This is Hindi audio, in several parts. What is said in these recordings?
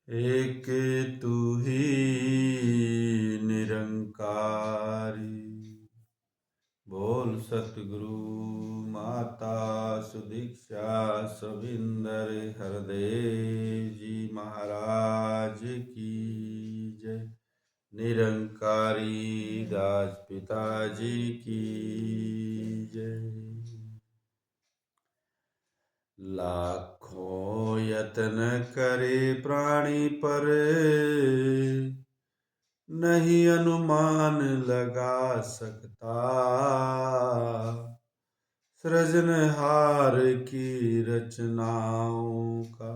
एक तू ही निरंकारी। बोल सतगुरु माता सुदीक्षा सविंदर हरदेव जी महाराज की जय। निरंकारी दास पिताजी की जय। लाखों यत्न करे प्राणी पर नहीं अनुमान लगा सकता। सृजनहार की रचनाओं का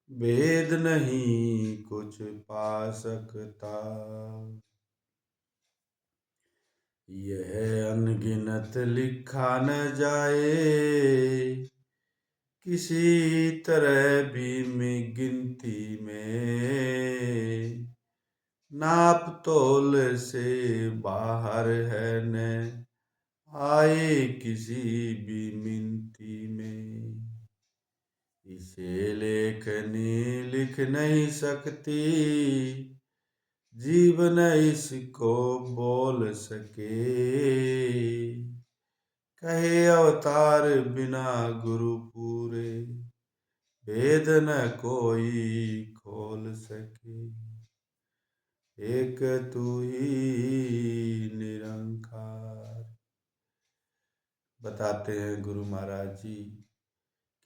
भेद नहीं कुछ पा सकता। यह अनगिनत लिखा न जाए किसी तरह भी में गिनती में। नाप तोल से बाहर है न आए किसी भी मिनती में। इसे लेखनी लिख नहीं सकती जीवन इसको बोल सके। कहे अवतार बिना गुरु पूरे भेद न कोई खोल सके। एक तू ही निरंकार। बताते हैं गुरु महाराज जी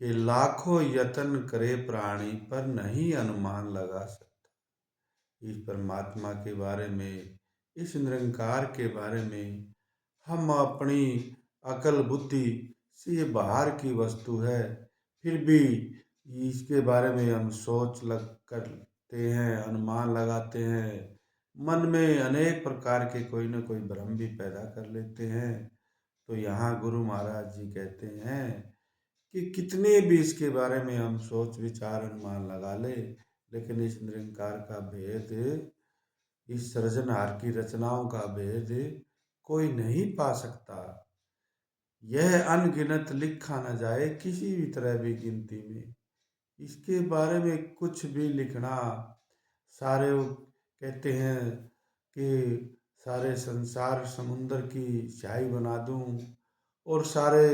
कि लाखों यत्न करे प्राणी पर नहीं अनुमान लगा सकता। इस परमात्मा के बारे में, इस निरंकार के बारे में हम अपनी अकल बुद्धि से ये बाहर की वस्तु है, फिर भी इसके बारे में हम सोच लग करते हैं, अनुमान लगाते हैं, मन में अनेक प्रकार के कोई न कोई भ्रम भी पैदा कर लेते हैं। तो यहाँ गुरु महाराज जी कहते हैं कि कितने भी इसके बारे में हम सोच विचार अनुमान लगा ले, लेकिन इस निरंकार का भेद, इस सृजनहार की रचनाओं का भेद कोई नहीं पा सकता। यह अनगिनत लिखा न जाए किसी भी तरह भी गिनती में। इसके बारे में कुछ भी लिखना, सारे कहते हैं कि सारे संसार समुंदर की स्याही बना दूं और सारे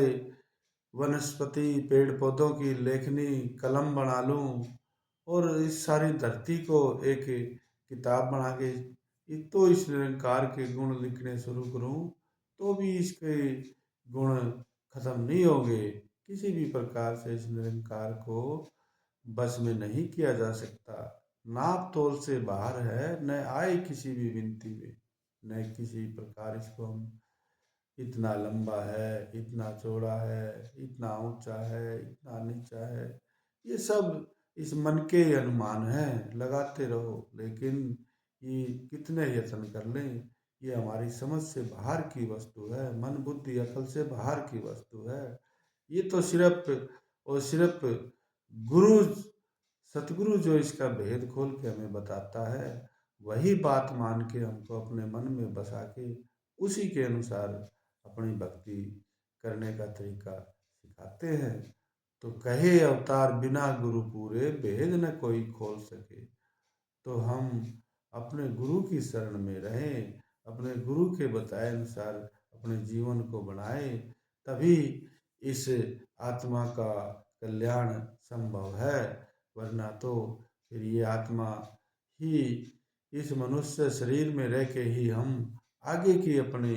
वनस्पति पेड़ पौधों की लेखनी कलम बना लूं और इस सारी धरती को एक किताब बना के तो इस निरंकार के गुण लिखने शुरू करूं तो भी इसके गुण खत्म नहीं होंगे। किसी भी प्रकार से इस निरंकार को बस में नहीं किया जा सकता। नाप तोल से बाहर है, न आए किसी भी विनती में। न किसी प्रकार इसको हम इतना लंबा है, इतना चौड़ा है, इतना ऊंचा है, इतना नीचा है, ये सब इस मन के अनुमान हैं। लगाते रहो, लेकिन ये कितने यत्न कर लें, ये हमारी समझ से बाहर की वस्तु है, मन बुद्धि अकल से बाहर की वस्तु है। ये तो सिर्फ और सिर्फ गुरु सतगुरु जो इसका भेद खोल के हमें बताता है, वही बात मान के हमको अपने मन में बसा के उसी के अनुसार अपनी भक्ति करने का तरीका सिखाते हैं। तो कहे अवतार बिना गुरु पूरे भेद न कोई खोल सके। तो हम अपने गुरु की शरण में रहें, अपने गुरु के बताए अनुसार अपने जीवन को बनाएं, तभी इस आत्मा का कल्याण संभव है। वरना तो फिर ये आत्मा ही इस मनुष्य शरीर में रह के ही हम आगे की अपनी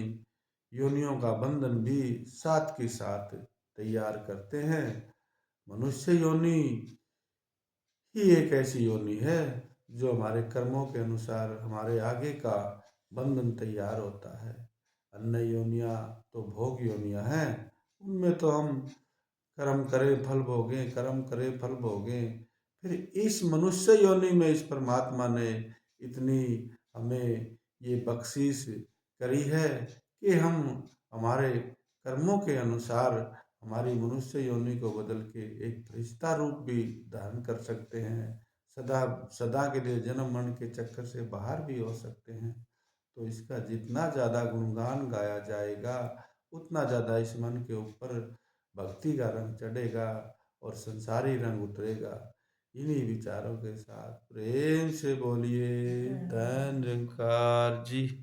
योनियों का बंधन भी साथ के साथ तैयार करते हैं। मनुष्य योनि ही एक ऐसी योनि है जो हमारे कर्मों के अनुसार हमारे आगे का बंधन तैयार होता है। अन्य योनियाँ तो भोग योनियाँ हैं, उनमें तो हम कर्म करें फल भोगें, कर्म करें फल भोगें। फिर इस मनुष्य योनि में इस परमात्मा ने इतनी हमें ये बख्शीश करी है कि हम हमारे कर्मों के अनुसार हमारी मनुष्य योनि को बदल के एक फरिश्ता रूप भी धारण कर सकते हैं। सदा सदा के लिए जन्म मरण के चक्कर से बाहर भी हो सकते हैं। तो इसका जितना ज़्यादा गुणगान गाया जाएगा, उतना ज़्यादा इस मन के ऊपर भक्ति का रंग चढ़ेगा और संसारी रंग उतरेगा। इन्हीं विचारों के साथ प्रेम से बोलिए धन निरंकार जी।